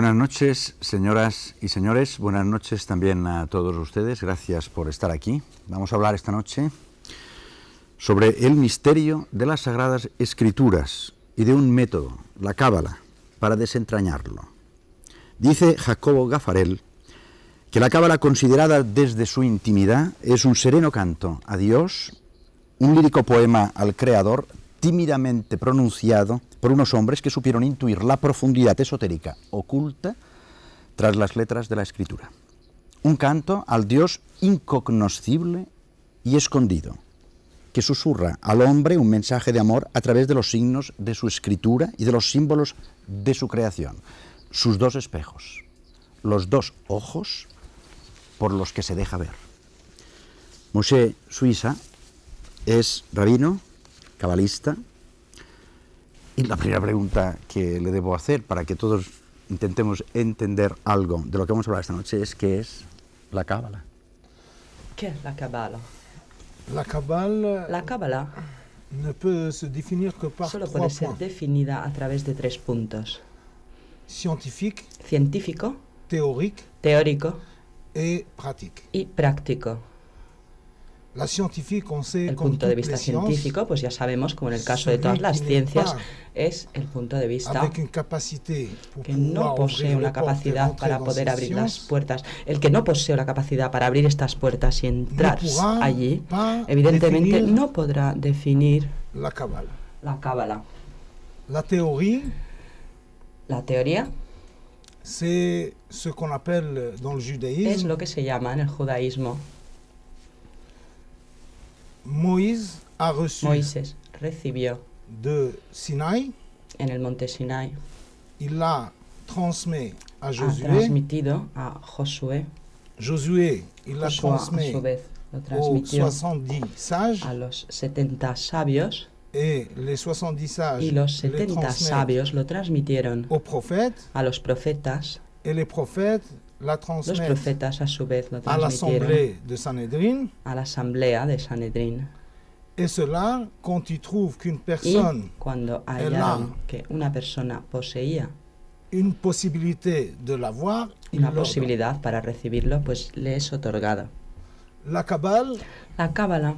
Buenas noches, señoras y señores. Buenas noches también a todos ustedes. Gracias por estar aquí. Vamos a hablar esta noche sobre el misterio de las Sagradas Escrituras y de un método, la Cábala, para desentrañarlo. Dice Jacobo Gafarel que la Cábala, considerada desde su intimidad, es un sereno canto a Dios, un lírico poema al Creador, tímidamente pronunciado por unos hombres que supieron intuir la profundidad esotérica oculta tras las letras de la Escritura. Un canto al Dios incognoscible y escondido, que susurra al hombre un mensaje de amor a través de los signos de su escritura y de los símbolos de su creación, sus dos espejos, los dos ojos por los que se deja ver. Moshe Suiza es rabino, cabalista, y la primera pregunta que le debo hacer para que todos intentemos entender algo de lo que vamos a hablar esta noche es ¿qué es la Cábala? ¿Qué es la Cábala? La Cábala ne peut se définir que par solo trois puede ser points. definida a través de 3 puntos: Scientifique, científico, théorique teórico et pratique. y práctico. La scientifique, on sait, El comme punto de toutes vista les sciences, científico, pues ya sabemos, como en el caso de celui todas las qui n'est ciencias, pas es el punto de vista avec une capacité pour que no pouvoir posee ouvrir una les portes et capacidad rentrer para dans poder ces abrir las sciences, puertas. El que no posee la capacidad para abrir estas puertas y entrar ne pourra allí, pas evidentemente définir no podrá definir la Cábala. la Cábala. La théorie, La teoría c'est ce qu'on appelle dans le es judaïsme lo que se llama en el judaísmo. Moïse a reçu Moisés recibió de Sinaï, en el monte Sinai, il l'a transmis à ha Josué, transmitido a Josué. Josué, il l'a Josué a transmis su vez lo aux transmitió 70 sages, a los 70 sabios et les 70 sages y los les 70 transmettent sabios lo transmitieron aux prophètes, a los profetas. et les prophètes la Los transmettent profetas a su vez lo à transmitieron l'assemblée de Sanhédrin. a la asamblea de Sanedrín. Et cela, quand tu trouves qu'une Y personne cuando a hallaron que una persona poseía une possibilité de l'avoir, il una l'ordonne. posibilidad para recibirlo, pues le es otorgada. La Kabbale La Cábala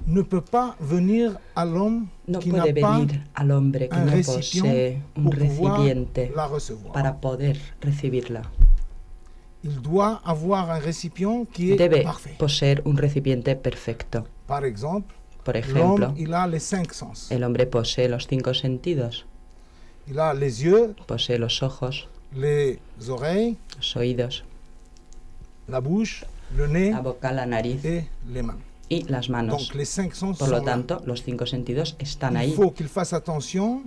ne peut pas venir à l'homme no qui n'a puede pas venir al hombre que un no récipient posee un pour pouvoir recipiente la recevoir. para poder recibirla. Il doit avoir un récipient qui est Debe parfait. poseer un recipiente perfecto. Par exemple, Por ejemplo, l'homme, il a les 5 sens. el hombre posee los 5 sentidos. Il a les yeux, Posee los ojos, les oreilles, los oídos, la bouche, le nez la boca, la nariz et les mains. y las manos. Donc les 5 sens Por sont lo là. tanto, los 5 sentidos están Il ahí. faut qu'il fasse attention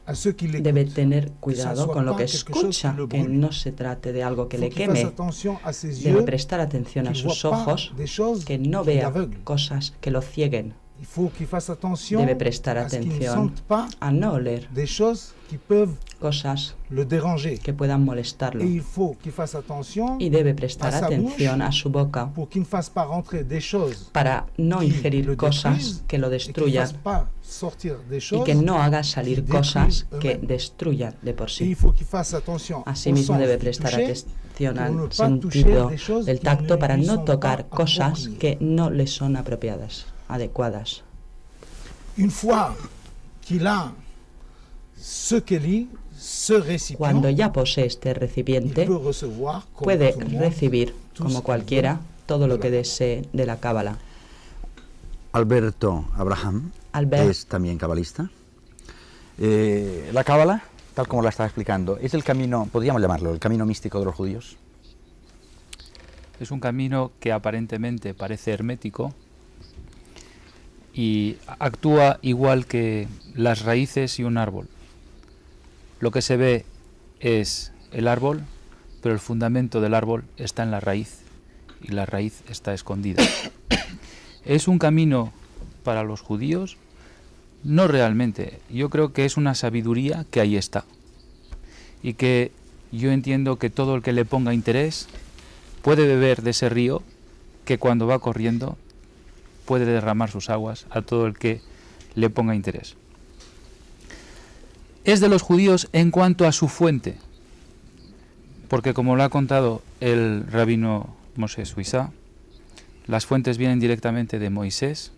à ceux qui Debe l'écoutent. tener cuidado con lo que escucha, que no se trate de algo que Il faut le qu'il fasse queme. attention à ses Debe yeux, prestar atención a qu'il ne sus voit pas ojos, des choses que no qui vea l'aveuglent. cosas que lo cieguen. Il faut qu'il fasse attention Debe prestar à ce qu'il ne atención sente pas a no oler des choses qui peuvent cosas le déranger. que puedan molestarlo. Et il faut qu'il fasse attention Y debe prestar a sa atención bouche a su boca pour qu'il ne fasse pas rentrer des choses para no qui ingerir le cosas détruisent que lo et qu'il ne destruyan fasse pas sortir des y choses. que no haga salir qui cosas détruisent que eux-mêmes. destruyan de por Et sí. il faut qu'il fasse attention au Asimismo sens debe du prestar toucher, atención pour ne al pas sentido toucher des choses del qui tacto ne para lui no sont tocar pas cosas appropriées. que no le son apropiadas, adecuadas. Une fois qu'il a ce qu'Élie, ce récipient, Cuando ya posee este il recipiente, peut recevoir comme puede tout le monde, recibir, tout como ce qu'il cualquiera, todo lo de que la desee de la Cábala. Alberto Abraham Albert. es también cabalista. La Cábala, tal como la estaba explicando, es el camino, podríamos llamarlo, el camino místico de los judíos. Es un camino que aparentemente parece hermético y actúa igual que las raíces y un árbol. Lo que se ve es el árbol, pero el fundamento del árbol está en la raíz y la raíz está escondida. ¿Es un camino para los judíos? No realmente. Yo creo que es una sabiduría que ahí está. Y que yo entiendo que todo el que le ponga interés puede beber de ese río que cuando va corriendo puede derramar sus aguas a todo el que le ponga interés. Es de los judíos en cuanto a su fuente, porque como lo ha contado el rabino Moshe Suiza, las fuentes vienen directamente de Moisés,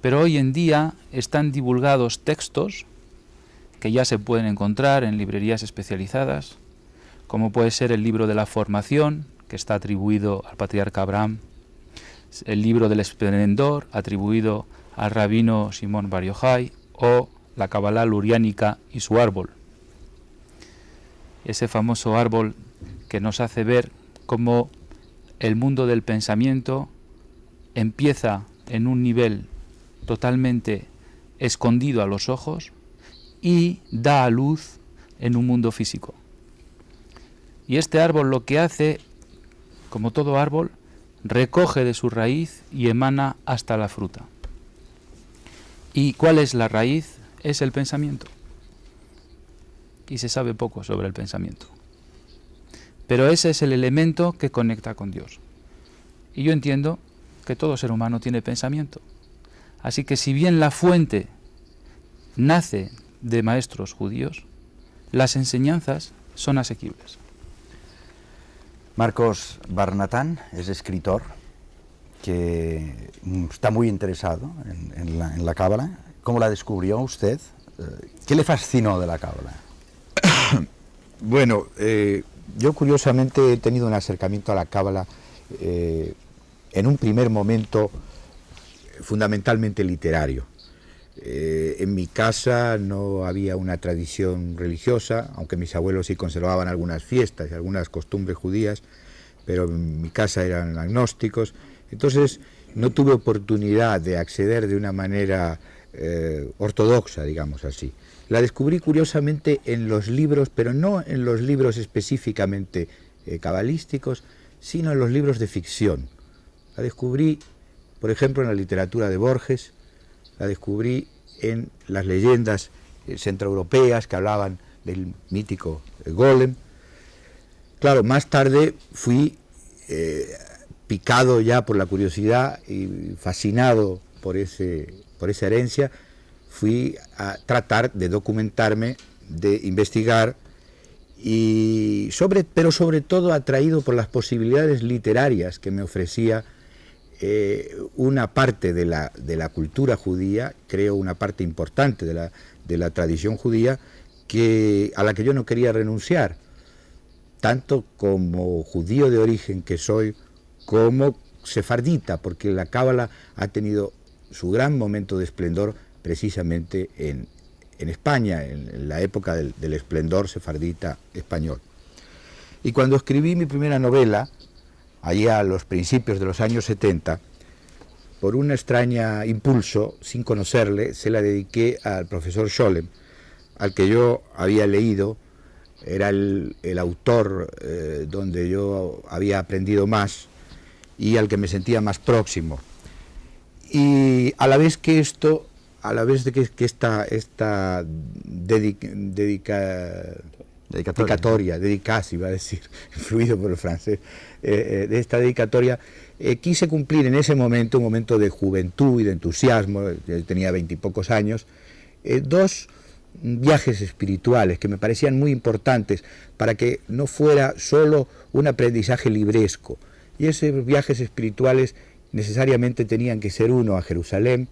pero hoy en día están divulgados textos que ya se pueden encontrar en librerías especializadas, como puede ser el libro de la formación, que está atribuido al patriarca Abraham, el libro del esplendor, atribuido al rabino Simón Bar Yochai, o la Kabbalah luriánica y su árbol. Ese famoso árbol que nos hace ver cómo el mundo del pensamiento empieza en un nivel totalmente escondido a los ojos y da a luz en un mundo físico. Y este árbol lo que hace, como todo árbol, recoge de su raíz y emana hasta la fruta. ¿Y cuál es la raíz? Es el pensamiento. Y se sabe poco sobre el pensamiento. Pero ese es el elemento que conecta con Dios. Y yo entiendo que todo ser humano tiene pensamiento. Así que si bien la fuente nace de maestros judíos, las enseñanzas son asequibles. Marcos Bar Natán es escritor que está muy interesado en la Cábala. ¿Cómo la descubrió usted? ¿Qué le fascinó de la Cábala? Bueno, yo curiosamente he tenido un acercamiento a la Cábala en un primer momento fundamentalmente literario. En mi casa no había una tradición religiosa, aunque mis abuelos sí conservaban algunas fiestas y algunas costumbres judías, pero en mi casa eran agnósticos. Entonces no tuve oportunidad de acceder de una manera ortodoxa, digamos así. La descubrí curiosamente en los libros, pero no en los libros específicamente cabalísticos, sino en los libros de ficción. La descubrí, por ejemplo, en la literatura de Borges, la descubrí en las leyendas centroeuropeas que hablaban del mítico Golem. Claro, más tarde fui picado ya por la curiosidad y fascinado por esa herencia, fui a tratar de documentarme, de investigar, pero sobre todo atraído por las posibilidades literarias que me ofrecía una parte de la cultura judía, creo una parte importante de la tradición judía, a la que yo no quería renunciar, tanto como judío de origen que soy, como sefardita, porque la Cábala ha tenido su gran momento de esplendor precisamente en España, en la época del esplendor sefardita español. Y cuando escribí mi primera novela, allá a los principios de los años 70, por un extraño impulso, sin conocerle, se la dediqué al profesor Scholem, al que yo había leído, era el autor donde yo había aprendido más y al que me sentía más próximo. Y a la vez que esto, a la vez de que esta dedicatoria, iba a decir, influido por el francés, de esta dedicatoria, quise cumplir en ese momento, un momento de juventud y de entusiasmo, yo tenía 20 y pocos años, dos viajes espirituales que me parecían muy importantes para que no fuera solo un aprendizaje libresco. Y esos viajes espirituales necesariamente tenían que ser uno a Jerusalén,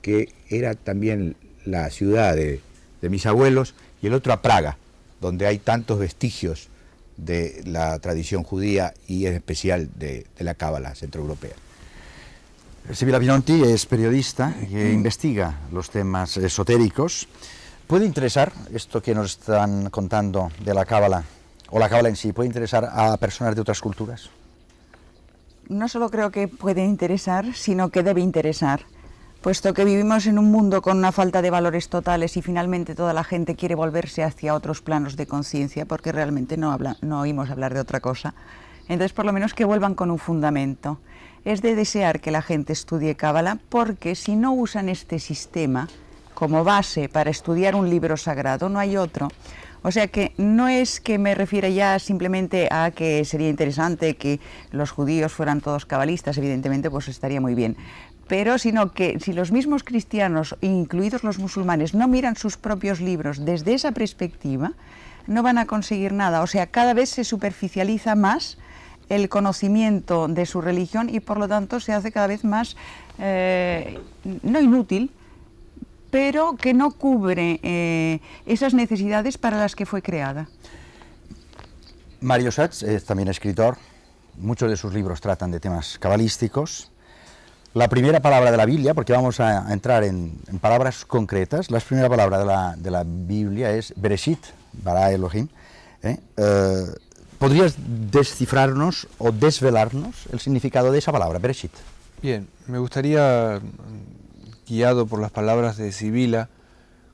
que era también la ciudad de mis abuelos, y el otro a Praga, donde hay tantos vestigios de la tradición judía y en especial de la Cábala centroeuropea. Sibila Pinonti es periodista que investiga los temas esotéricos. ¿Puede interesar esto que nos están contando de la Cábala, o la Cábala en sí, puede interesar a personas de otras culturas? No solo creo que puede interesar, sino que debe interesar, puesto que vivimos en un mundo con una falta de valores totales y finalmente toda la gente quiere volverse hacia otros planos de conciencia, porque realmente no oímos hablar de otra cosa. Entonces, por lo menos que vuelvan con un fundamento. Es de desear que la gente estudie Cábala, porque si no usan este sistema como base para estudiar un libro sagrado, no hay otro. O sea que no es que me refiera ya simplemente a que sería interesante que los judíos fueran todos cabalistas, evidentemente pues estaría muy bien, pero sino que si los mismos cristianos, incluidos los musulmanes, no miran sus propios libros desde esa perspectiva, no van a conseguir nada. O sea, cada vez se superficializa más el conocimiento de su religión y por lo tanto se hace cada vez más, no inútil, pero que no cubre esas necesidades para las que fue creada. Mario Schatz es también escritor, muchos de sus libros tratan de temas cabalísticos. La primera palabra de la Biblia, porque vamos a entrar en palabras concretas, la primera palabra de la Biblia es Bereshit, bara Elohim. ¿Podrías descifrarnos o desvelarnos el significado de esa palabra, Bereshit? Bien, me gustaría, guiado por las palabras de Sibila,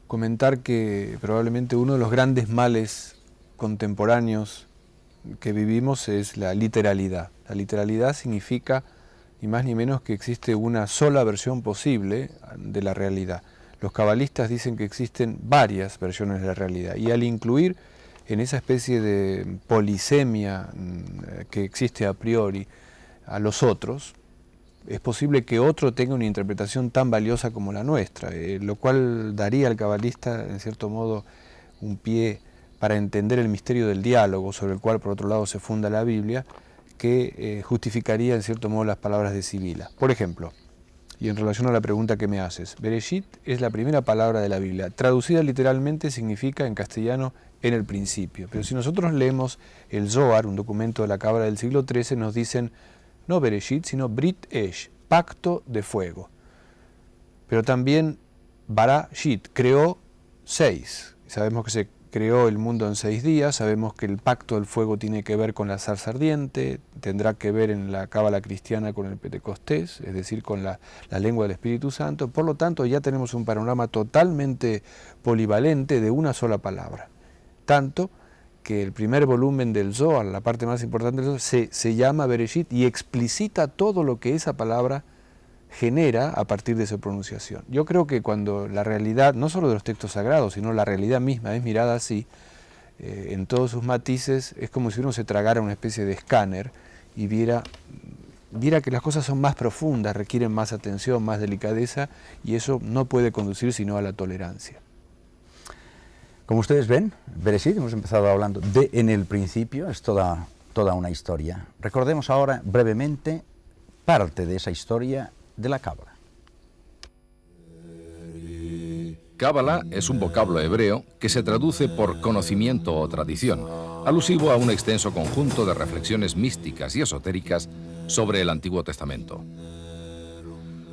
comentar que probablemente uno de los grandes males contemporáneos que vivimos es la literalidad. La literalidad significa ni más ni menos que existe una sola versión posible de la realidad. Los cabalistas dicen que existen varias versiones de la realidad y al incluir en esa especie de polisemia que existe a priori a los otros, es posible que otro tenga una interpretación tan valiosa como la nuestra, lo cual daría al cabalista, en cierto modo, un pie para entender el misterio del diálogo, sobre el cual, por otro lado, se funda la Biblia, que justificaría, en cierto modo, las palabras de Sibila. Por ejemplo, y en relación a la pregunta que me haces, Bereshit es la primera palabra de la Biblia. Traducida literalmente significa, en castellano, en el principio. Pero si nosotros leemos el Zohar, un documento de la Cábala del siglo XIII, nos dicen no Bereshit, sino Brit Esh, pacto de fuego. Pero también Barashit, creó 6. Sabemos que se creó el mundo en 6 días, sabemos que el pacto del fuego tiene que ver con la zarza ardiente, tendrá que ver en la cábala cristiana con el Pentecostés, es decir, con la lengua del Espíritu Santo. Por lo tanto, ya tenemos un panorama totalmente polivalente de una sola palabra. Tanto que el primer volumen del Zohar, la parte más importante del Zohar, se llama Bereshit y explicita todo lo que esa palabra genera a partir de su pronunciación. Yo creo que cuando la realidad, no solo de los textos sagrados, sino la realidad misma es mirada así, en todos sus matices, es como si uno se tragara una especie de escáner y viera que las cosas son más profundas, requieren más atención, más delicadeza, y eso no puede conducir sino a la tolerancia. Como ustedes ven, Bereshit, hemos empezado hablando de en el principio, es toda una historia. Recordemos ahora brevemente parte de esa historia de la Cábala. Cábala es un vocablo hebreo que se traduce por conocimiento o tradición, alusivo a un extenso conjunto de reflexiones místicas y esotéricas sobre el Antiguo Testamento.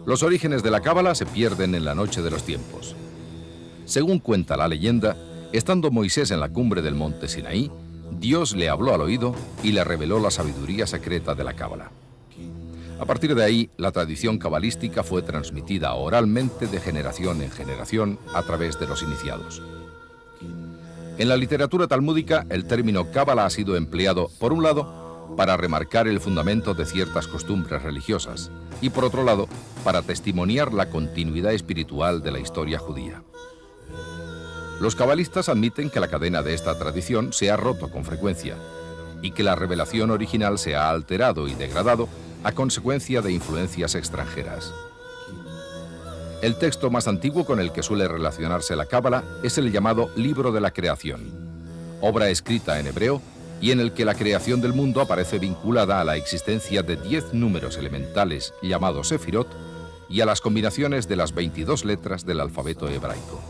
Los orígenes de la Cábala se pierden en la noche de los tiempos. Según cuenta la leyenda, estando Moisés en la cumbre del monte Sinaí, Dios le habló al oído y le reveló la sabiduría secreta de la Cábala. A partir de ahí, la tradición cabalística fue transmitida oralmente de generación en generación a través de los iniciados. En la literatura talmúdica, el término cábala ha sido empleado, por un lado, para remarcar el fundamento de ciertas costumbres religiosas y, por otro lado, para testimoniar la continuidad espiritual de la historia judía. Los cabalistas admiten que la cadena de esta tradición se ha roto con frecuencia y que la revelación original se ha alterado y degradado a consecuencia de influencias extranjeras. El texto más antiguo con el que suele relacionarse la Cábala es el llamado Libro de la Creación, obra escrita en hebreo y en el que la creación del mundo aparece vinculada a la existencia de 10 números elementales llamados Sefirot y a las combinaciones de las 22 letras del alfabeto hebraico.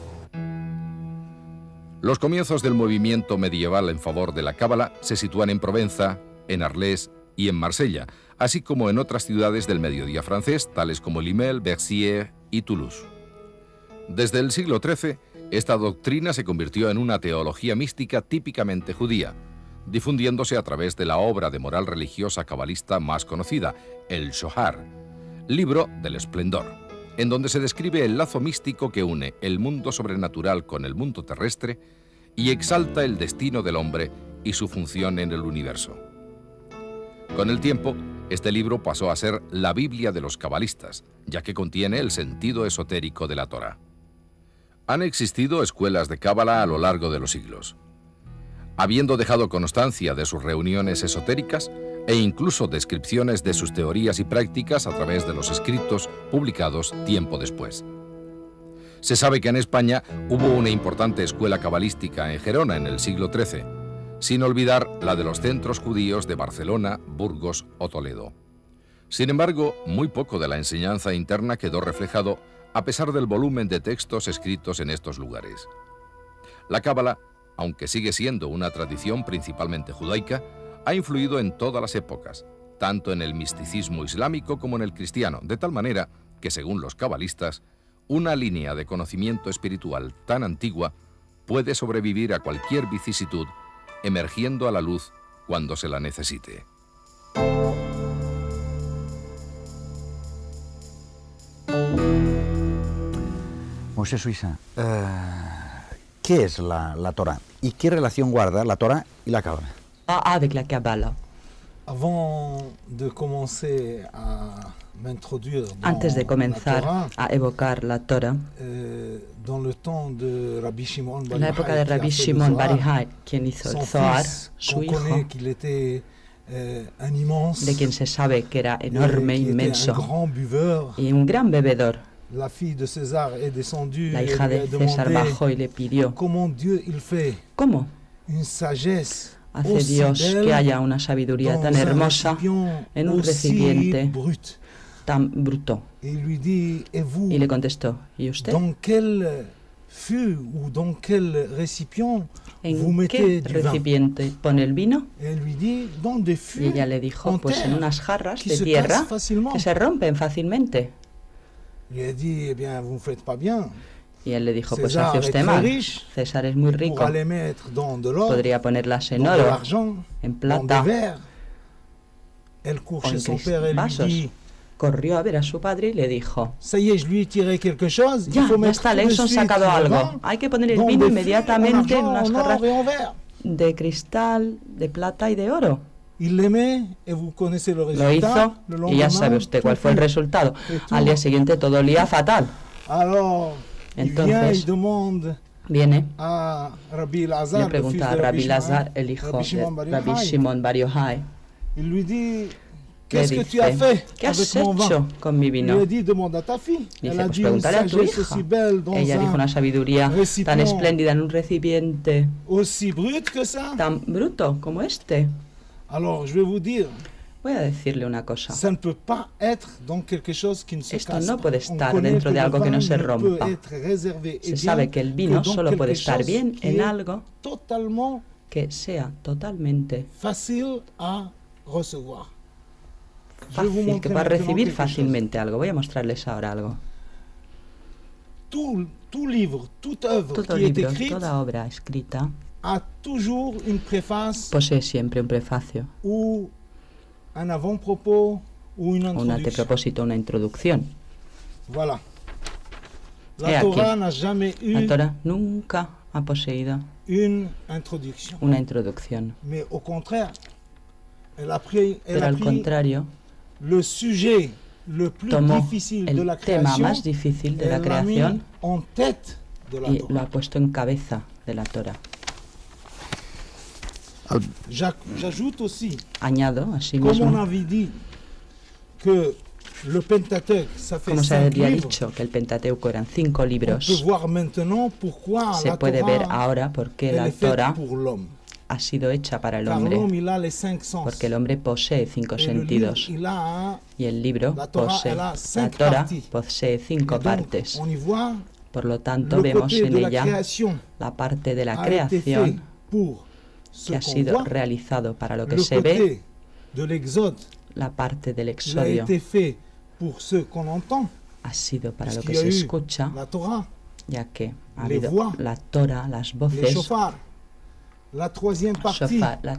Los comienzos del movimiento medieval en favor de la Cábala se sitúan en Provenza, en Arles y en Marsella, así como en otras ciudades del mediodía francés, tales como Limel, Bercier y Toulouse. Desde el siglo XIII, esta doctrina se convirtió en una teología mística típicamente judía, difundiéndose a través de la obra de moral religiosa cabalista más conocida, el Zohar, libro del esplendor, en donde se describe el lazo místico que une el mundo sobrenatural con el mundo terrestre y exalta el destino del hombre y su función en el universo. Con el tiempo, este libro pasó a ser la Biblia de los cabalistas, ya que contiene el sentido esotérico de la Torá. Han existido escuelas de cábala a lo largo de los siglos, habiendo dejado constancia de sus reuniones esotéricas e incluso descripciones de sus teorías y prácticas a través de los escritos publicados tiempo después. Se sabe que en España hubo una importante escuela cabalística en Gerona en el siglo XIII, sin olvidar la de los centros judíos de Barcelona, Burgos o Toledo. Sin embargo, muy poco de la enseñanza interna quedó reflejado a pesar del volumen de textos escritos en estos lugares. La Cábala, aunque sigue siendo una tradición principalmente judaica, ha influido en todas las épocas, tanto en el misticismo islámico como en el cristiano, de tal manera que, según los cabalistas, una línea de conocimiento espiritual tan antigua puede sobrevivir a cualquier vicisitud, emergiendo a la luz cuando se la necesite. Moisés Suïssa, ¿qué es la Torah? ¿Y qué relación guarda la Torah y la Cábala? Avec la Kabbalah. Antes de comenzar a evocar la Torah, en la época de Rabbi Shimon Bar Yochai, quien hizo el Zohar, su hijo, de quien se sabe que era enorme, inmenso, y un gran bebedor, la hija de César bajó y le pidió, ¿cómo hace Dios que haya una sabiduría tan hermosa en un recipiente tan bruto? Y le contestó, ¿y usted? ¿En qué recipiente pone el vino? Y ella le dijo, pues en unas jarras de tierra que se rompen fácilmente. Y él le dijo, pues hace usted mal. César es muy rico. Podría ponerlas en oro, en plata o en vasos. Corrió a ver a su padre y le dijo, ya está, le he sacado algo. Hay que poner el vino inmediatamente en unas jarras de cristal, de plata y de oro. Lo hizo y ya sabe usted cuál fue el resultado. Al día siguiente todo olía fatal. Entonces viene, le pregunta a Rabbi Lazar, el hijo de Rabbi Shimon Bar Yochai, le dice, ¿qué has hecho con mi vino? Dice, pues pregúntale a tu hija. Ella dijo, una sabiduría tan espléndida en un recipiente tan bruto como este. Voy a decirle una cosa. Esto no puede estar dentro de algo que no se rompa. Se sabe que el vino solo puede estar bien en algo que sea totalmente fácil, que pueda recibir fácilmente algo. Voy a mostrarles ahora algo. Todo libro, toda obra escrita posee siempre un prefacio, un antepropósito, una introducción. He aquí, la Torah nunca ha poseído una introducción. Pero al contrario, tomó el tema más difícil de la creación y lo ha puesto en cabeza de la Torah. Añado, asimismo, como se había dicho que el Pentateuco eran 5 libros, se puede ver ahora por qué la Torah ha sido hecha para el hombre, porque el hombre posee 5 sentidos y el libro posee, la Torah posee 5 partes. Por lo tanto, vemos en ella la parte de la creación que ha sido realizado para lo que se ve, la parte del Exodio ha sido para lo que se escucha, ya que ha habido la Torah, las voces, la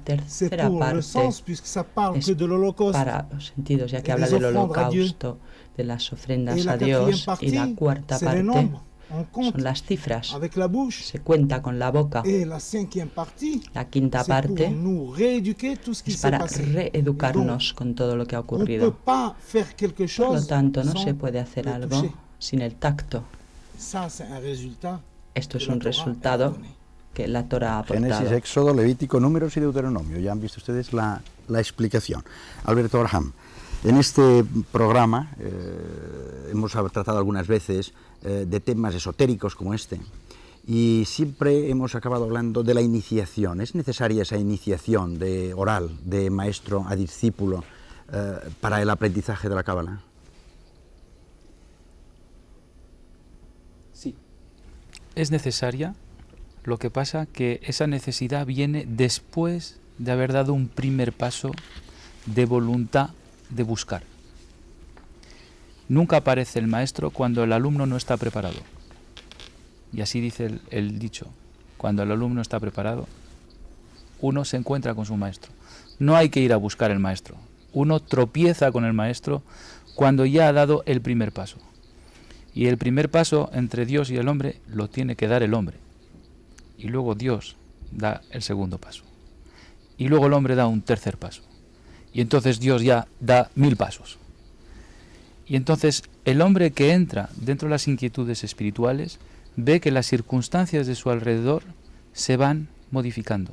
tercera parte es para los sentidos, ya que habla del holocausto, de las ofrendas a Dios, y la cuarta parte son las cifras, se cuenta con la boca. La quinta parte es para reeducarnos con todo lo que ha ocurrido. Por lo tanto, no se puede hacer algo sin el tacto. Esto es un resultado que la Torah ha aportado. Génesis, Éxodo, Levítico, Números y Deuteronomio. Ya han visto ustedes la explicación. Alberto Abraham, en este programa hemos tratado algunas veces de temas esotéricos como este. Y siempre hemos acabado hablando de la iniciación. ¿Es necesaria esa iniciación de oral, de maestro a discípulo, para el aprendizaje de la Cábala? Sí, es necesaria. Lo que pasa que esa necesidad viene después de haber dado un primer paso de voluntad de buscar. Nunca aparece el maestro cuando el alumno no está preparado. Y así dice el dicho, cuando el alumno está preparado, uno se encuentra con su maestro. No hay que ir a buscar el maestro. Uno tropieza con el maestro cuando ya ha dado el primer paso. Y el primer paso entre Dios y el hombre lo tiene que dar el hombre. Y luego Dios da el segundo paso. Y luego el hombre da un tercer paso. Y entonces Dios ya da 1000 pasos. Y entonces el hombre que entra dentro de las inquietudes espirituales ve que las circunstancias de su alrededor se van modificando.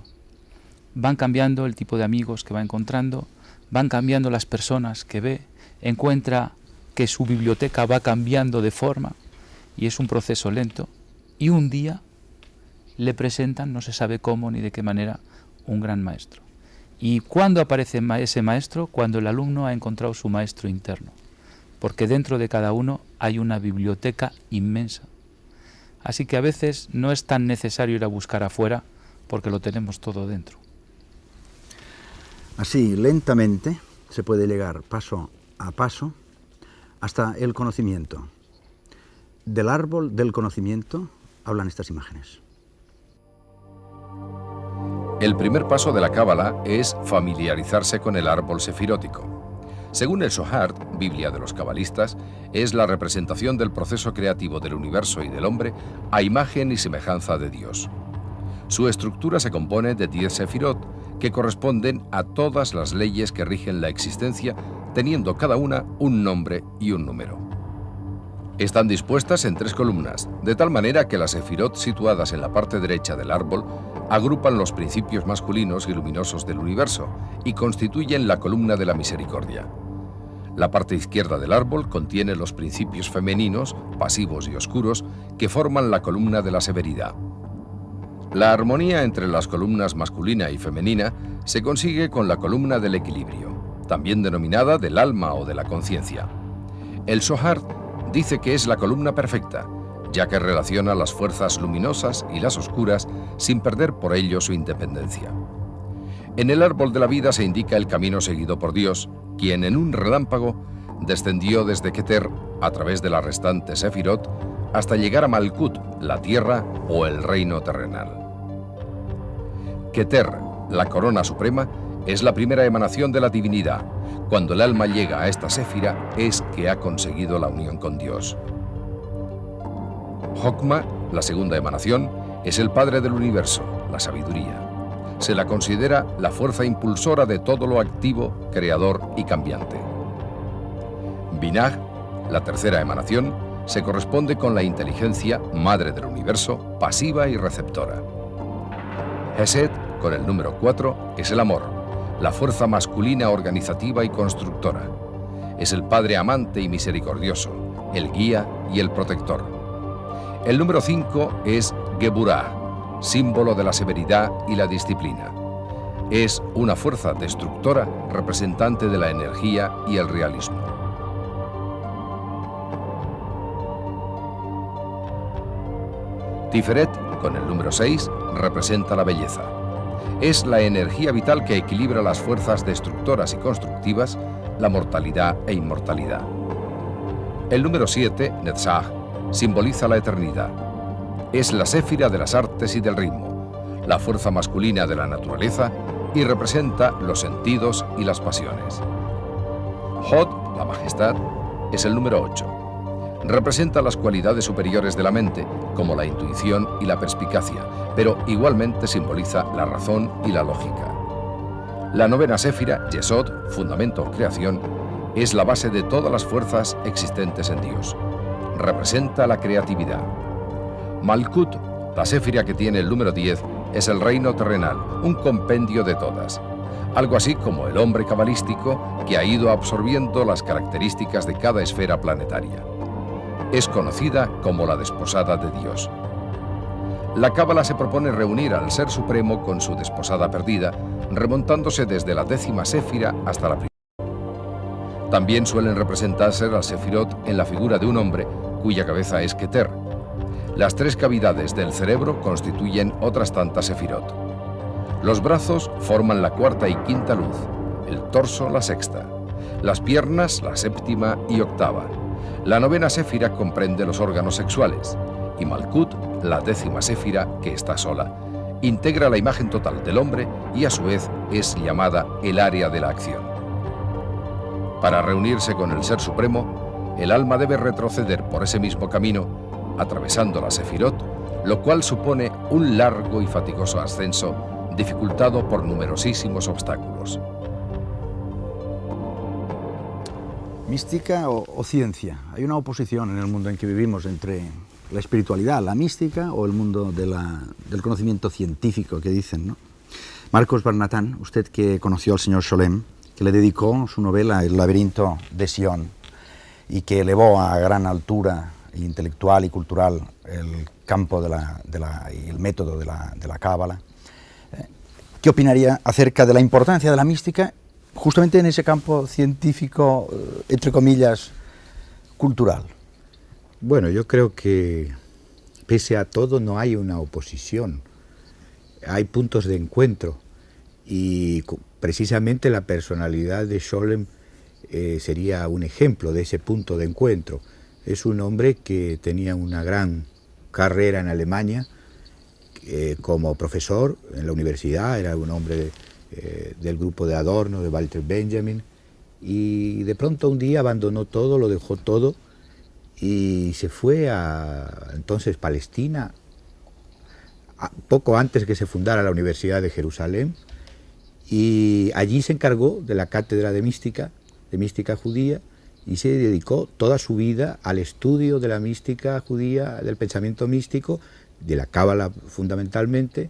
Van cambiando el tipo de amigos que va encontrando, van cambiando las personas que ve, encuentra que su biblioteca va cambiando de forma y es un proceso lento. Y un día le presentan, no se sabe cómo ni de qué manera, un gran maestro. ¿Y cuándo aparece ese maestro? Cuando el alumno ha encontrado su maestro interno. Porque dentro de cada uno hay una biblioteca inmensa. Así que a veces no es tan necesario ir a buscar afuera porque lo tenemos todo dentro. Así, lentamente, se puede llegar paso a paso hasta el conocimiento. Del árbol del conocimiento hablan estas imágenes. El primer paso de la Cábala es familiarizarse con el árbol sefirótico. Según el Zohar, Biblia de los cabalistas, es la representación del proceso creativo del universo y del hombre a imagen y semejanza de Dios. Su estructura se compone de 10 sefirot, que corresponden a todas las leyes que rigen la existencia, teniendo cada una un nombre y un número. Están dispuestas en 3 columnas, de tal manera que las sefirot situadas en la parte derecha del árbol agrupan los principios masculinos y luminosos del universo y constituyen la columna de la misericordia. La parte izquierda del árbol contiene los principios femeninos, pasivos y oscuros, que forman la columna de la severidad. La armonía entre las columnas masculina y femenina se consigue con la columna del equilibrio, también denominada del alma o de la conciencia. El Zohar dice que es la columna perfecta, ya que relaciona las fuerzas luminosas y las oscuras sin perder por ello su independencia. En el árbol de la vida se indica el camino seguido por Dios, quien en un relámpago descendió desde Keter a través de la restante Sefirot hasta llegar a Malkut, la tierra o el reino terrenal. Keter, la corona suprema, es la primera emanación de la divinidad. Cuando el alma llega a esta séfira es que ha conseguido la unión con Dios. Jokma, la segunda emanación, es el padre del universo, la sabiduría. Se la considera la fuerza impulsora de todo lo activo, creador y cambiante. Binah, la tercera emanación, se corresponde con la inteligencia, madre del universo, pasiva y receptora. Hesed, con el número 4, es el amor, la fuerza masculina organizativa y constructora. Es el padre amante y misericordioso, el guía y el protector. El número 5 es Geburah, símbolo de la severidad y la disciplina. Es una fuerza destructora representante de la energía y el realismo. Tiferet, con el número 6, representa la belleza. Es la energía vital que equilibra las fuerzas destructoras y constructivas, la mortalidad e inmortalidad. El número 7, Netzach, simboliza la eternidad. Es la séfira de las artes y del ritmo, la fuerza masculina de la naturaleza y representa los sentidos y las pasiones. Hod, la majestad, es el número 8. Representa las cualidades superiores de la mente, como la intuición y la perspicacia, pero igualmente simboliza la razón y la lógica. La novena séfira, Yesod, fundamento o creación, es la base de todas las fuerzas existentes en Dios. Representa la creatividad. Malkut, la séfira que tiene el número 10, es el reino terrenal, un compendio de todas. Algo así como el hombre cabalístico que ha ido absorbiendo las características de cada esfera planetaria. es conocida como la desposada de Dios. La Cábala se propone reunir al Ser Supremo con su desposada perdida, remontándose desde la 10ª séfira hasta la primera. También suelen representarse las sefirot en la figura de un hombre cuya cabeza es Keter. Las 3 cavidades del cerebro constituyen otras tantas sefirot. Los brazos forman la 4ª y 5ª luz, el torso la 6ª, las piernas la 7ª y 8ª. La 9ª séfira comprende los órganos sexuales y Malkut, la 10ª séfira, que está sola, integra la imagen total del hombre y a su vez es llamada el área de la acción. Para reunirse con el Ser Supremo, el alma debe retroceder por ese mismo camino, atravesando la sefirot, lo cual supone un largo y fatigoso ascenso, dificultado por numerosísimos obstáculos. ¿Mística o ciencia? Hay una oposición en el mundo en que vivimos entre la espiritualidad, la mística o el mundo del conocimiento científico que dicen, ¿no? Marcos Barnatán, usted que conoció al señor Scholem, que le dedicó su novela El laberinto de Sion y que elevó a gran altura intelectual y cultural el campo y el método de la Cábala, ¿qué opinaría acerca de la importancia de la mística justamente en ese campo científico, entre comillas, cultural? Bueno, yo creo que pese a todo no hay una oposición, hay puntos de encuentro y precisamente la personalidad de Scholem sería un ejemplo de ese punto de encuentro. Es un hombre que tenía una gran carrera en Alemania como profesor en la universidad, era un hombre del grupo de Adorno, de Walter Benjamin, y de pronto un día abandonó todo, lo dejó todo y se fue a entonces Palestina, poco antes que se fundara la Universidad de Jerusalén, y allí se encargó de la cátedra de mística judía, y se dedicó toda su vida al estudio de la mística judía, del pensamiento místico, de la Cábala fundamentalmente,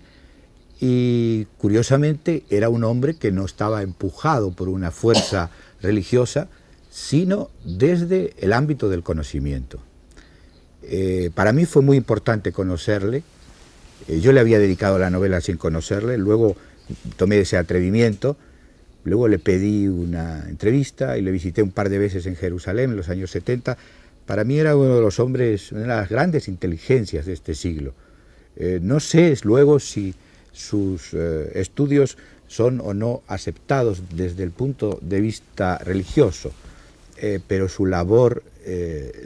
y curiosamente era un hombre que no estaba empujado por una fuerza religiosa, sino desde el ámbito del conocimiento. Para mí fue muy importante conocerle. Yo le había dedicado la novela sin conocerle, luego tomé ese atrevimiento, luego le pedí una entrevista y le visité un par de veces en Jerusalén en los años 70. Para mí era uno de los hombres, una de las grandes inteligencias de este siglo. No sé luego si sus estudios son o no aceptados desde el punto de vista religioso, pero su labor,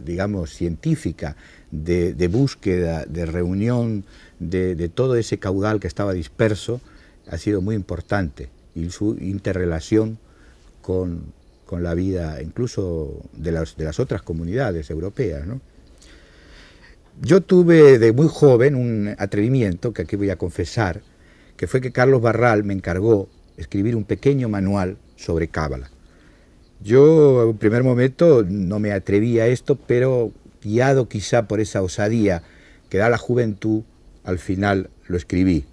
digamos, científica, de búsqueda, de reunión de todo ese caudal que estaba disperso, ha sido muy importante, y su interrelación con la vida incluso de las otras comunidades europeas, ¿no? Yo tuve de muy joven un atrevimiento, que aquí voy a confesar, que fue que Carlos Barral me encargó escribir un pequeño manual sobre Cábala. Yo en un primer momento no me atreví a esto, pero guiado quizá por esa osadía que da la juventud, al final lo escribí.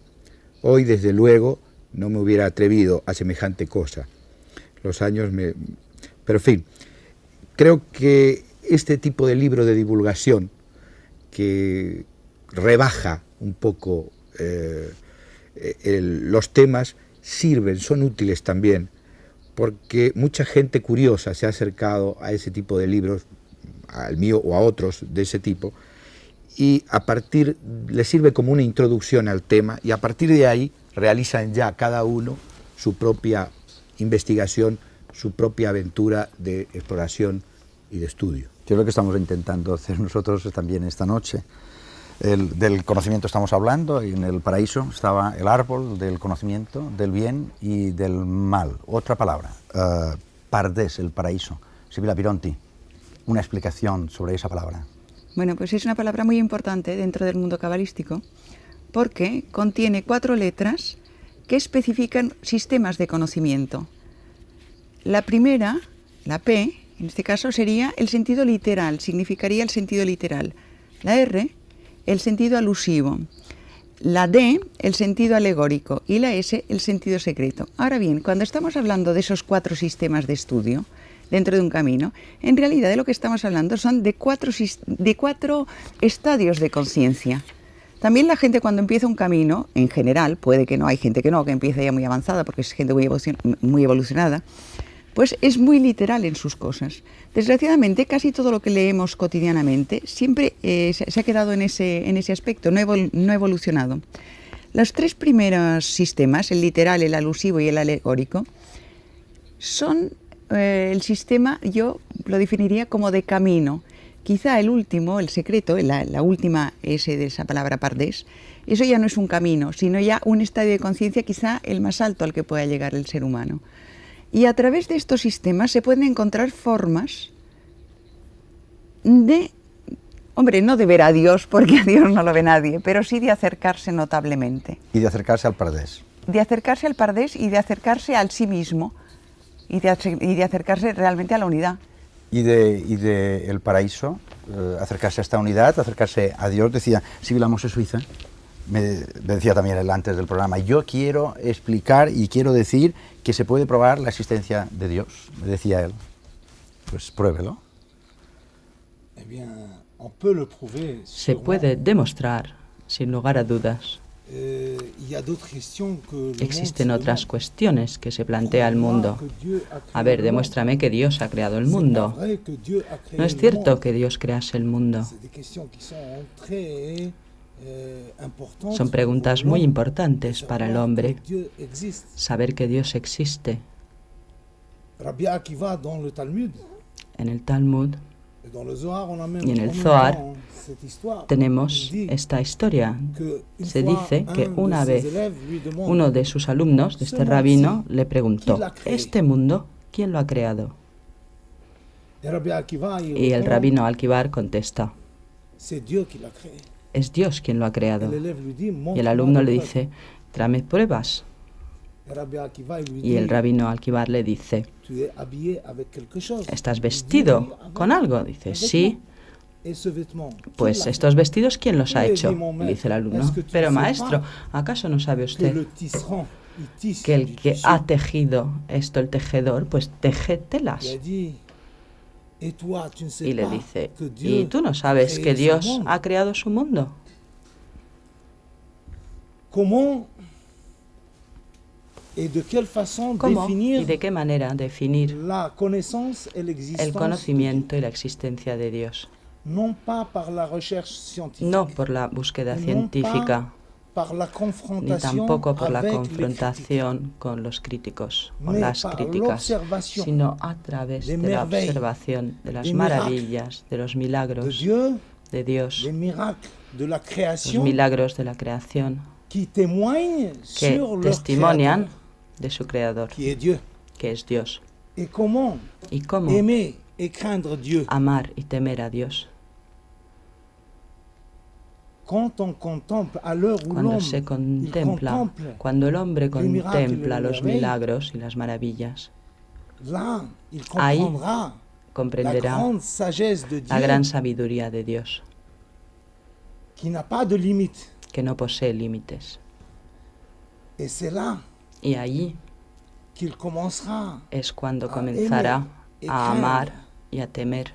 Hoy, desde luego, no me hubiera atrevido a semejante cosa. Los años Pero en fin, creo que este tipo de libro de divulgación que rebaja un poco los temas, son útiles también, porque mucha gente curiosa se ha acercado a ese tipo de libros, al mío o a otros de ese tipo, y le sirve como una introducción al tema, y a partir de ahí realizan ya cada uno su propia investigación, su propia aventura de exploración y de estudio. Yo creo que estamos intentando hacer nosotros también esta noche. Del conocimiento estamos hablando, y en el paraíso estaba el árbol del conocimiento, del bien y del mal. Otra palabra, Pardes, el paraíso. Sibila Pironti, una explicación sobre esa palabra. Bueno, pues es una palabra muy importante dentro del mundo cabalístico, porque contiene 4 letras que especifican sistemas de conocimiento. La primera, la P, en este caso sería el sentido literal, significaría el sentido literal. La R, el sentido alusivo. La D, el sentido alegórico, y la S, el sentido secreto. Ahora bien, cuando estamos hablando de esos 4 sistemas de estudio, dentro de un camino. En realidad de lo que estamos hablando son de cuatro estadios de conciencia. También la gente cuando empieza un camino, en general, puede que no, hay gente que no, que empieza ya muy avanzada porque es gente muy evolucionada, pues es muy literal en sus cosas. Desgraciadamente, casi todo lo que leemos cotidianamente siempre se ha quedado en ese aspecto, no ha evolucionado. Los tres primeros sistemas, el literal, el alusivo y el alegórico, son el sistema, yo lo definiría como de camino. Quizá el último, el secreto, la última S de esa palabra pardés, eso ya no es un camino, sino ya un estadio de conciencia quizá el más alto al que pueda llegar el ser humano. Y a través de estos sistemas se pueden encontrar formas de, hombre, no de ver a Dios, porque a Dios no lo ve nadie, pero sí de acercarse notablemente. Y de acercarse al pardés. De acercarse al pardés y de acercarse al sí mismo, y de acercarse realmente a la unidad. Y de el paraíso, acercarse a esta unidad, acercarse a Dios. Decía Sibila Mose Suiza, me decía también él antes del programa, yo quiero explicar y quiero decir que se puede probar la existencia de Dios, me decía él. Pues pruébelo. Se puede demostrar, sin lugar a dudas. Existen otras cuestiones que se plantea el mundo. A ver, demuéstrame que Dios ha creado el mundo. No es cierto que Dios crease el mundo. Son preguntas muy importantes para el hombre. Saber que Dios existe. En el Talmud y en el Zohar tenemos esta historia. Se dice que una vez uno de sus alumnos, de este rabino, le preguntó, ¿este mundo quién lo ha creado? Y el rabino Alquivar contesta, es Dios quien lo ha creado. Y el alumno le dice, tráeme pruebas. Y el rabino Alquivar le dice, ¿estás vestido con algo? Dice, sí. Pues estos vestidos, ¿quién los ha hecho? Y dice el alumno, pero maestro, ¿acaso no sabe usted que el que ha tejido esto, el tejedor, pues teje telas? Y le dice, ¿y tú no sabes que Dios ha creado su mundo? ¿Cómo y de qué manera definir el conocimiento y la existencia de Dios? No por la búsqueda científica, ni tampoco por la confrontación con los críticos, con las críticas, sino a través de la observación de las maravillas, de los milagros de Dios, los milagros de la creación, que testimonian de su Creador, que es Dios. ¿Y cómo amar y temer a Dios? Cuando se contempla, cuando el hombre contempla los milagros y las maravillas, ahí comprenderá la gran sabiduría de Dios, que no posee límites. Y allí es cuando comenzará a amar y a temer.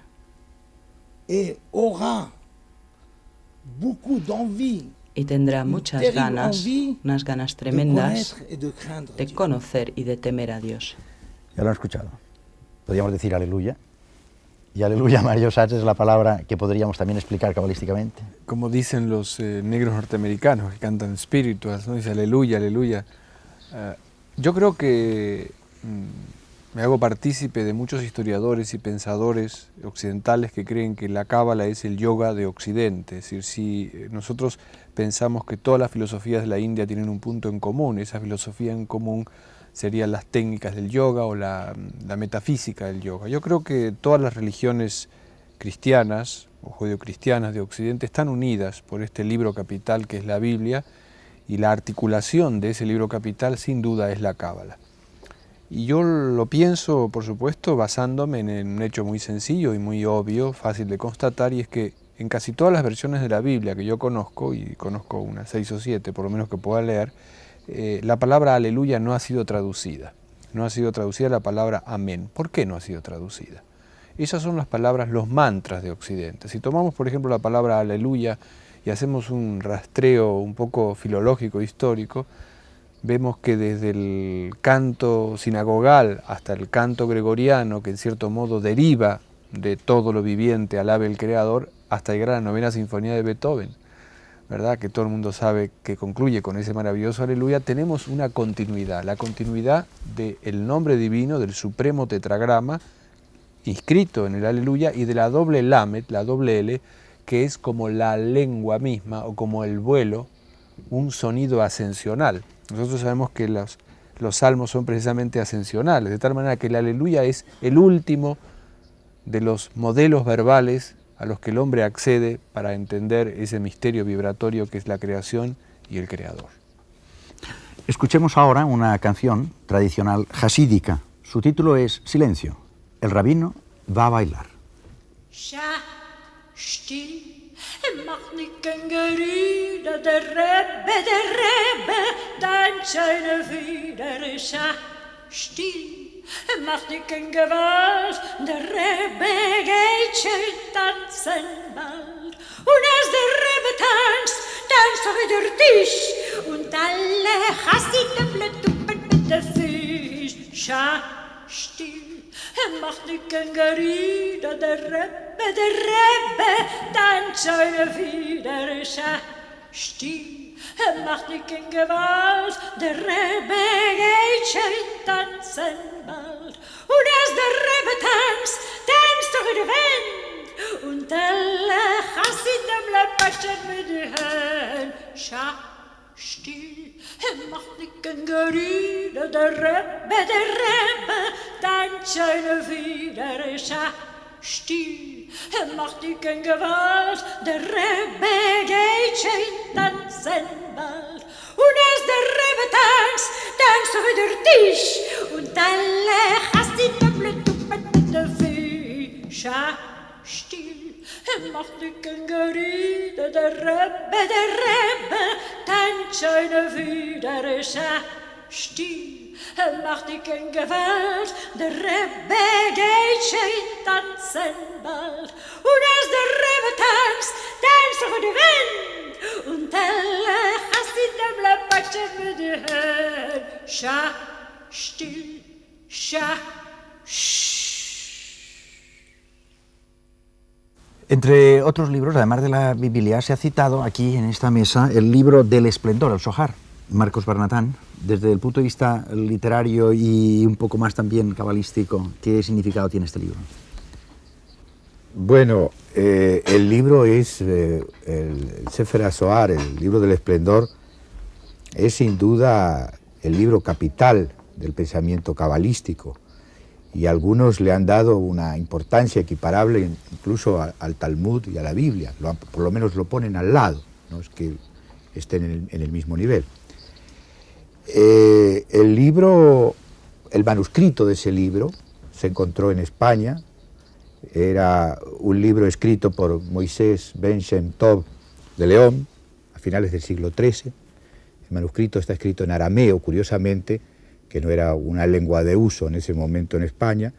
Y tendrá muchas ganas, unas ganas tremendas de conocer y de temer a Dios. Ya lo han escuchado. Podríamos decir aleluya. Y aleluya, Mario Sachs, es la palabra que podríamos también explicar cabalísticamente. Como dicen los negros norteamericanos que cantan spirituals, ¿no? Dice aleluya, aleluya. Yo creo que me hago partícipe de muchos historiadores y pensadores occidentales que creen que la cábala es el yoga de Occidente. Es decir, si nosotros pensamos que todas las filosofías de la India tienen un punto en común, esa filosofía en común serían las técnicas del yoga o la metafísica del yoga. Yo creo que todas las religiones cristianas o judeocristianas de Occidente están unidas por este libro capital que es la Biblia, y la articulación de ese libro capital sin duda es la cábala. Y yo lo pienso, por supuesto, basándome en un hecho muy sencillo y muy obvio, fácil de constatar, y es que en casi todas las versiones de la Biblia que yo conozco, y conozco unas 6 o 7 por lo menos que pueda leer, la palabra aleluya no ha sido traducida. no ha sido traducida la palabra amén. ¿Por qué no ha sido traducida? Esas son las palabras, los mantras de Occidente. Si tomamos, por ejemplo, la palabra aleluya y hacemos un rastreo un poco filológico, histórico, vemos que desde el canto sinagogal hasta el canto gregoriano, que en cierto modo deriva de todo lo viviente, alabe el Creador, hasta llegar a la novena sinfonía de Beethoven, ¿verdad? Que todo el mundo sabe que concluye con ese maravilloso aleluya, tenemos una continuidad, la continuidad del nombre divino, del supremo tetragrama, inscrito en el aleluya, y de la doble lamet, la doble L, que es como la lengua misma o como el vuelo, un sonido ascensional. Nosotros sabemos que los salmos son precisamente ascensionales, de tal manera que el aleluya es el último de los modelos verbales a los que el hombre accede para entender ese misterio vibratorio que es la creación y el Creador. Escuchemos ahora una canción tradicional jasídica. Su título es Silencio. El rabino va a bailar. Mach nicht kein Gerüde, der Rebbe, dein Scheine wieder ist still. Mach nicht kein Gewalt, der Rebbe geht schön tanzen bald. Und als der Rebbe tanzt er wieder Tisch. Und alle Chassidim blättern mit der Fisch. Still. Mach nicht kein Gerüde, der Rebbe, dein Scheine wieder ist still. Mach nicht kein Gewalt, der Rebbe geht schön tanzen bald. Und als der Rebbe tanzt doch der Wind. Und alle Chassidim lepatschen mit den Händen. Still, mach nicht kein Gerüde, der Rebbe, dein Scheine wieder ist still. Mach nicht kein Gewalt, der Rebbe geht schön tanzen bald. Und als der Rebbe tanzt er wieder Tisch. Und alle Chassidim blättern mit der Fisch. Still. Mach nicht kein Gerüde, der Rebbe, dein Scheine wieder ist still. Mach nicht kein Gewalt, der Rebbe geht schön tanzen bald. Und als der Rebbe tanzt er der Wind. Und alle Chassidim lepatschen mit den Händen. Still, Entre otros libros, además de la Biblia, se ha citado aquí en esta mesa el libro del Esplendor, el Zohar, Marcos Barnatán. Desde el punto de vista literario y un poco más también cabalístico, ¿qué significado tiene este libro? Bueno, el libro es, el Sefer HaZohar, el libro del Esplendor, es sin duda el libro capital del pensamiento cabalístico. Y algunos le han dado una importancia equiparable incluso al Talmud y a la Biblia, por lo menos lo ponen al lado, no es que estén en el mismo nivel. El libro, el manuscrito de ese libro se encontró en España, era un libro escrito por Moisés Ben Shem Tov de León a finales del siglo XIII. El manuscrito está escrito en arameo, curiosamente, que no era una lengua de uso en ese momento en España,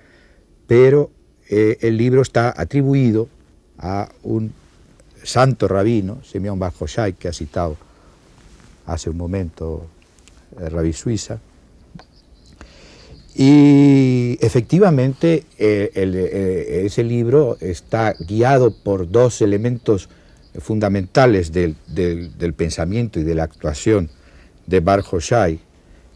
pero el libro está atribuido a un santo rabino, Simeón Bar Joshai, que ha citado hace un momento el rabí Suiza, y efectivamente ese libro está guiado por dos elementos fundamentales del pensamiento y de la actuación de Bar Joshai,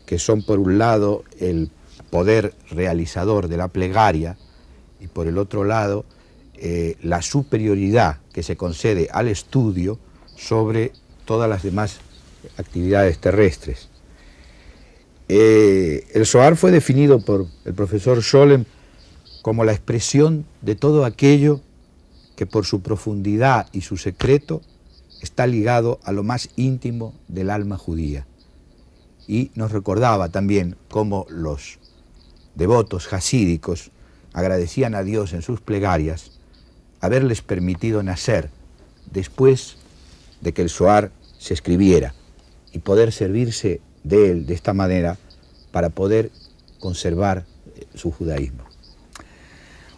que son por un lado el poder realizador de la plegaria y por el otro lado la superioridad que se concede al estudio sobre todas las demás actividades terrestres. El Zohar fue definido por el profesor Scholem como la expresión de todo aquello que por su profundidad y su secreto está ligado a lo más íntimo del alma judía. Y nos recordaba también cómo los devotos jasídicos agradecían a Dios en sus plegarias haberles permitido nacer después de que el Zohar se escribiera y poder servirse de él de esta manera para poder conservar su judaísmo.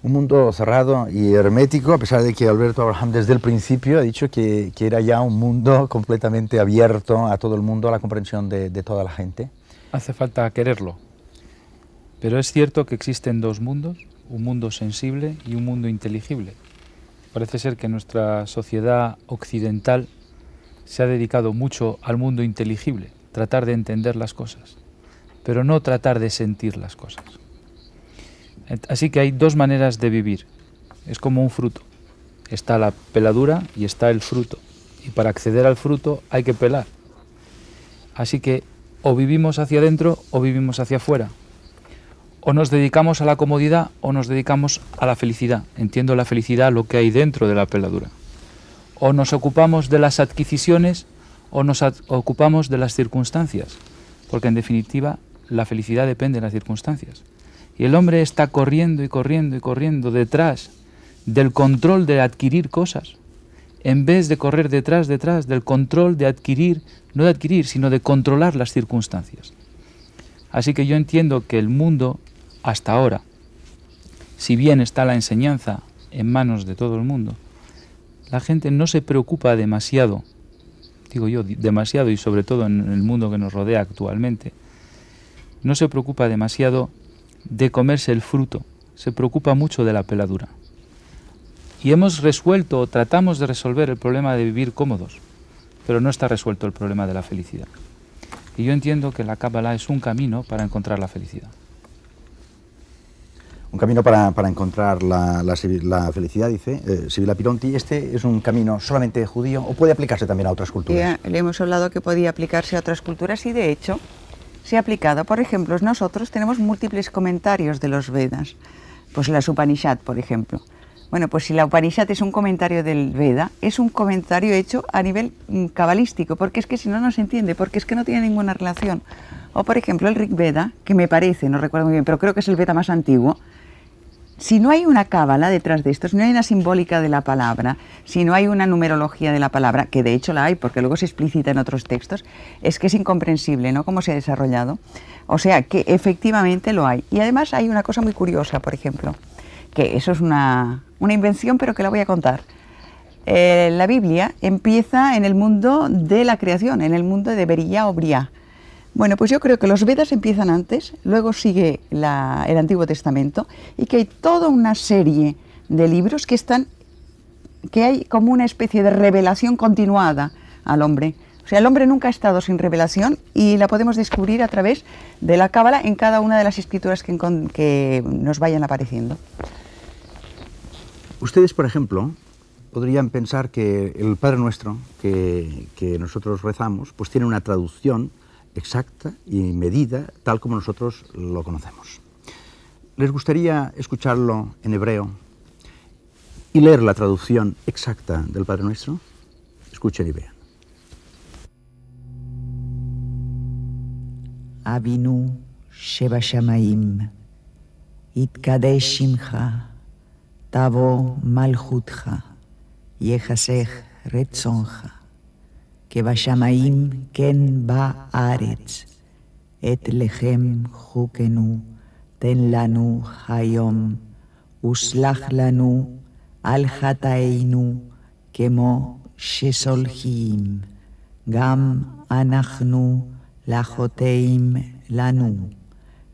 Un mundo cerrado y hermético, a pesar de que Alberto Abraham desde el principio ha dicho que era ya un mundo completamente abierto a todo el mundo, a la comprensión de toda la gente. Hace falta quererlo, pero es cierto que existen dos mundos, un mundo sensible y un mundo inteligible. Parece ser que nuestra sociedad occidental se ha dedicado mucho al mundo inteligible, tratar de entender las cosas, pero no tratar de sentir las cosas. Así que hay dos maneras de vivir. Es como un fruto. Está la peladura y está el fruto. Y para acceder al fruto hay que pelar. Así que o vivimos hacia adentro o vivimos hacia afuera. O nos dedicamos a la comodidad o nos dedicamos a la felicidad. Entiendo la felicidad, lo que hay dentro de la peladura. O nos ocupamos de las adquisiciones o nos ocupamos de las circunstancias. Porque en definitiva la felicidad depende de las circunstancias. Y el hombre está corriendo y corriendo y corriendo detrás del control de adquirir cosas, en vez de correr detrás del control de adquirir, no de adquirir, sino de controlar las circunstancias. Así que yo entiendo que el mundo, hasta ahora, si bien está la enseñanza en manos de todo el mundo, la gente no se preocupa demasiado, digo yo, demasiado, y sobre todo en el mundo que nos rodea actualmente, no se preocupa demasiado de comerse el fruto, se preocupa mucho de la peladura. Y hemos resuelto, o tratamos de resolver el problema de vivir cómodos, pero no está resuelto el problema de la felicidad. Y yo entiendo que la Cábala es un camino para encontrar la felicidad. Un camino para encontrar la felicidad, dice Sibila Pironti. ¿Este es un camino solamente judío o puede aplicarse también a otras culturas? Le hemos hablado que podía aplicarse a otras culturas y de hecho se ha aplicado. Por ejemplo, nosotros tenemos múltiples comentarios de los Vedas. Pues la Upanishad, por ejemplo. Bueno, pues si la Upanishad es un comentario del Veda, es un comentario hecho a nivel cabalístico, porque es que si no, no se entiende, porque es que no tiene ninguna relación. O por ejemplo el Rig Veda, que me parece, no recuerdo muy bien, pero creo que es el Veda más antiguo. Si no hay una cábala detrás de esto, si no hay una simbólica de la palabra, si no hay una numerología de la palabra, que de hecho la hay porque luego se explicita en otros textos, es que es incomprensible, ¿no?, cómo se ha desarrollado. O sea, que efectivamente lo hay. Y además hay una cosa muy curiosa, por ejemplo, que eso es una invención, pero que la voy a contar. La Biblia empieza en el mundo de la creación, en el mundo de Beriyá o Briá. Bueno, pues yo creo que los Vedas empiezan antes, luego sigue el Antiguo Testamento y que hay toda una serie de libros que hay como una especie de revelación continuada al hombre. O sea, el hombre nunca ha estado sin revelación y la podemos descubrir a través de la Cábala en cada una de las escrituras que nos vayan apareciendo. Ustedes, por ejemplo, podrían pensar que el Padre Nuestro que nosotros rezamos, pues tiene una traducción exacta y medida, tal como nosotros lo conocemos. ¿Les gustaría escucharlo en hebreo y leer la traducción exacta del Padre Nuestro? Escuchen y vean. Avinu sheba shamayim, itkadesh shimcha, tavo malchutcha, yechasech retzoncha. כבשמיים כן בארץ, את לחם חוקנו, תן לנו היום, וסלח לנו על חטאינו, כמו שסולחים, גם אנחנו לחוטאים לנו,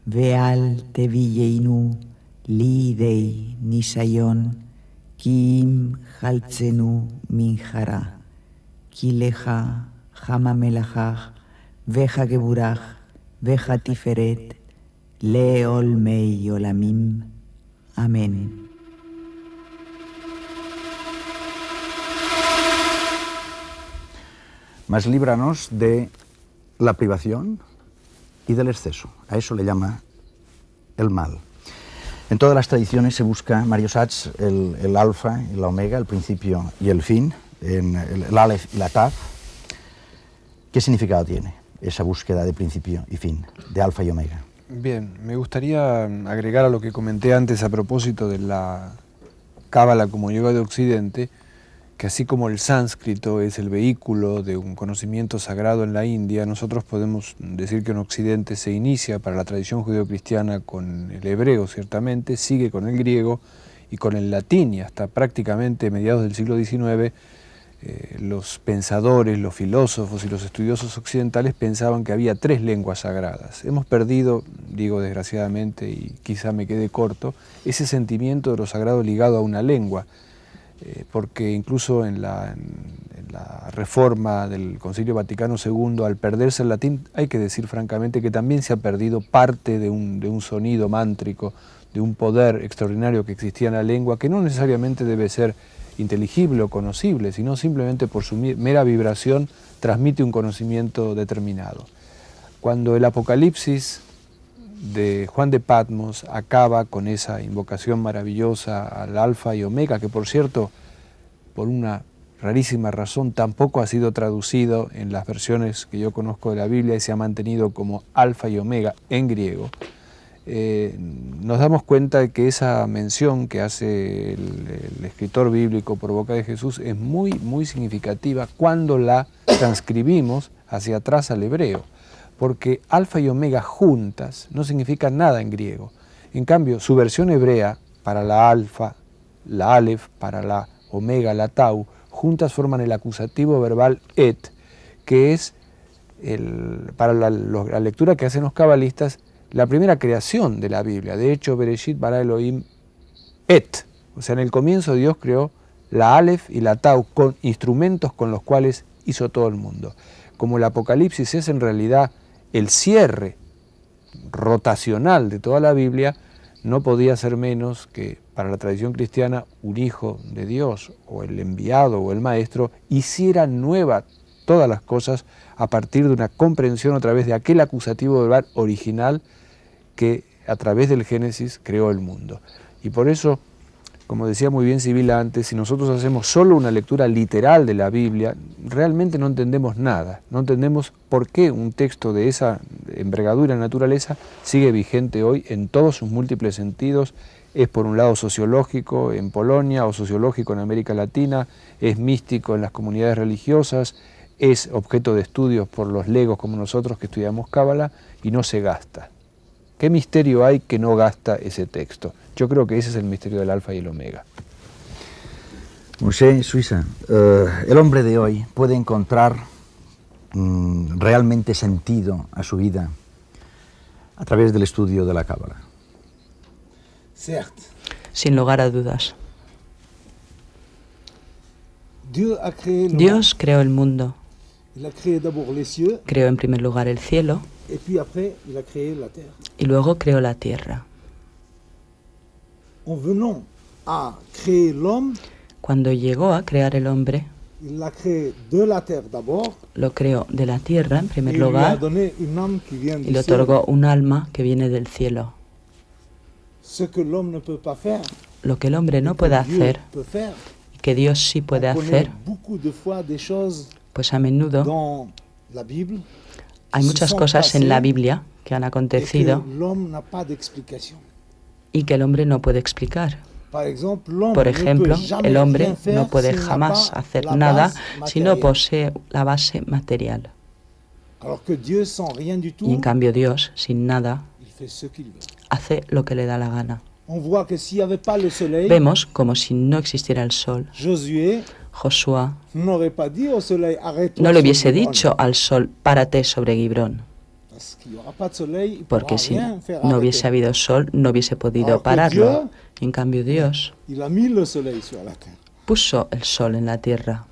ואל תביאנו לידי ניסיון, כי אם חלצנו מנחרה. כי לך חם המלאכך וחגבורך וחתפארת לעולמי עולמים. אמן. Mas líbranos de la privación y del exceso. A eso le llama el mal. En todas las tradiciones se busca, Mario Sachs, el alfa y la omega, el principio y el fin, en el Aleph y la Tav. ¿Qué significado tiene esa búsqueda de principio y fin, de alfa y omega? Bien, me gustaría agregar a lo que comenté antes a propósito de la Cábala como yoga de Occidente, que así como el sánscrito es el vehículo de un conocimiento sagrado en la India, nosotros podemos decir que en Occidente se inicia para la tradición judeocristiana con el hebreo, ciertamente, sigue con el griego y con el latín, y hasta prácticamente mediados del siglo XIX los pensadores, los filósofos y los estudiosos occidentales pensaban que había 3 lenguas sagradas. Hemos perdido, digo desgraciadamente y quizá me quede corto, ese sentimiento de lo sagrado ligado a una lengua, porque incluso en la reforma del Concilio Vaticano II, al perderse el latín, hay que decir francamente que también se ha perdido parte de un sonido mántrico, de un poder extraordinario que existía en la lengua, que no necesariamente debe ser inteligible o conocible, sino simplemente por su mera vibración transmite un conocimiento determinado. Cuando el Apocalipsis de Juan de Patmos acaba con esa invocación maravillosa al Alfa y Omega, que por cierto, por una rarísima razón, tampoco ha sido traducido en las versiones que yo conozco de la Biblia y se ha mantenido como Alfa y Omega en griego, nos damos cuenta de que esa mención que hace el escritor bíblico por boca de Jesús es muy, muy significativa cuando la transcribimos hacia atrás al hebreo, porque alfa y omega juntas no significan nada en griego. En cambio, su versión hebrea, para la alfa, la alef, para la omega, la tau, juntas forman el acusativo verbal et, que es, para la lectura que hacen los cabalistas, la primera creación de la Biblia. De hecho, Bereshit bara Elohim et, o sea, en el comienzo Dios creó la alef y la tau con instrumentos con los cuales hizo todo el mundo. Como el Apocalipsis es en realidad el cierre rotacional de toda la Biblia, no podía ser menos que para la tradición cristiana un hijo de Dios o el enviado o el maestro hiciera nueva todas las cosas a partir de una comprensión a través de aquel acusativo verbal original que a través del Génesis creó el mundo. Y por eso, como decía muy bien Sibila antes, si nosotros hacemos solo una lectura literal de la Biblia, realmente no entendemos nada, no entendemos por qué un texto de esa envergadura y naturaleza sigue vigente hoy en todos sus múltiples sentidos. Es por un lado sociológico en Polonia o sociológico en América Latina, es místico en las comunidades religiosas, es objeto de estudios por los legos como nosotros que estudiamos Cábala y no se gasta. ¿Qué misterio hay que no gasta ese texto? Yo creo que ese es el misterio del alfa y el omega. Moshe Suiza, el hombre de hoy puede encontrar realmente sentido a su vida a través del estudio de la Cábala. Sin lugar a dudas. Dios creó el mundo. Creó en primer lugar el cielo y luego creó la tierra. Cuando llegó a crear el hombre, lo creó de la tierra en primer lugar y le otorgó un alma que viene del cielo. Lo que el hombre no puede hacer, y que Dios sí puede hacer, pues a menudo hay muchas cosas en la Biblia que han acontecido y que el hombre no puede explicar. Por ejemplo, el hombre no puede jamás hacer nada si no posee la base material. Y en cambio Dios, sin nada, hace lo que le da la gana. Vemos como si no existiera el sol. Josué no le hubiese dicho al sol, párate sobre Gibrón, porque si no hubiese habido sol, no hubiese podido pararlo. En cambio, Dios puso el sol en la tierra.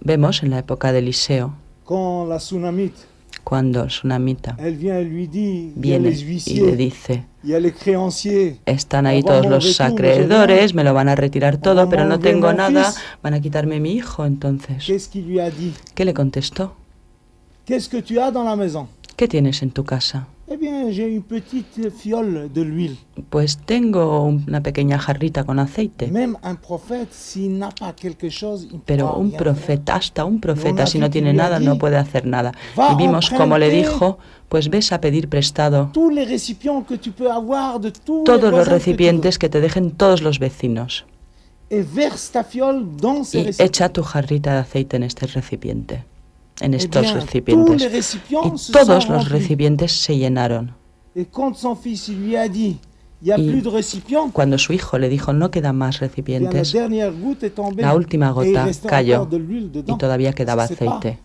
Vemos en la época de Eliseo, cuando el tsunamita viene y le dice, están ahí todos los acreedores, me lo van a retirar todo, pero no tengo nada, van a quitarme mi hijo. Entonces, ¿qué le contestó? ¿Qué tienes en tu casa? Pues tengo una pequeña jarrita con aceite. Pero un profeta, hasta un profeta, si no tiene nada, no puede hacer nada. Y vimos cómo le dijo, pues ves a pedir prestado todos los recipientes que te dejen todos los vecinos. y echa tu jarrita de aceite en este recipiente, en estos recipientes. Y todos los recipientes se llenaron. Y cuando su hijo le dijo no quedan más recipientes, la última gota cayó y todavía quedaba aceite.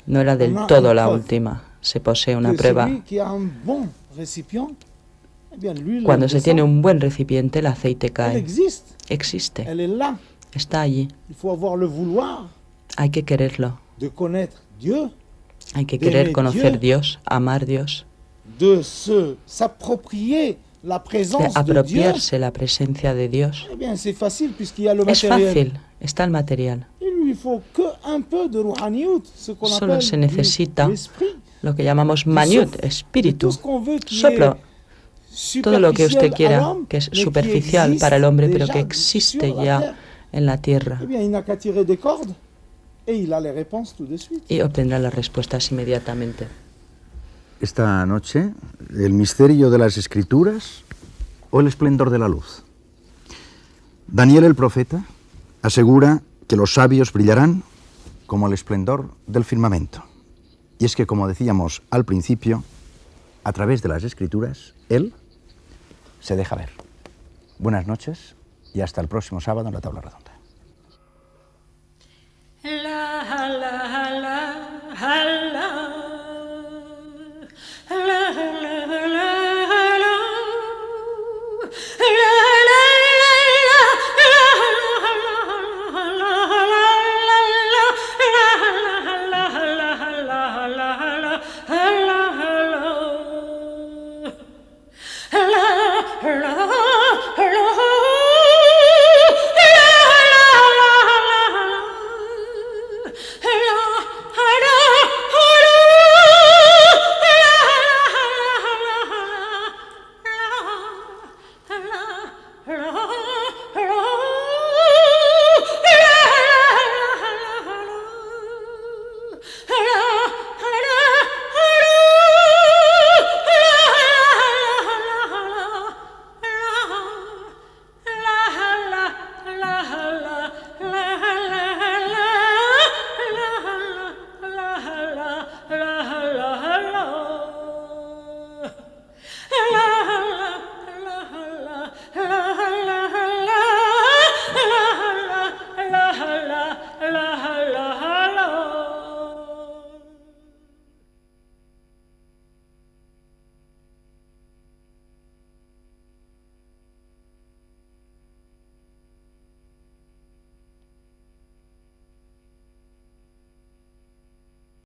No era del todo la última. Se posee una prueba. Cuando se tiene un buen recipiente, el aceite cae. Existe. Está allí. Hay que quererlo. Hay que querer conocer a Dios, amar a Dios. De apropiarse la presencia de Dios. Es fácil, está el material. Solo se necesita lo que llamamos maniut, espíritu, soplo. Todo lo que usted quiera, que es superficial para el hombre, pero que existe ya en la tierra. Y obtendrá las respuestas inmediatamente. Esta noche, el misterio de las Escrituras o el esplendor de la luz. Daniel el profeta asegura que los sabios brillarán como el esplendor del firmamento. Y es que, como decíamos al principio, a través de las Escrituras, Él se deja ver. Buenas noches y hasta el próximo sábado en la Tabla Redonda.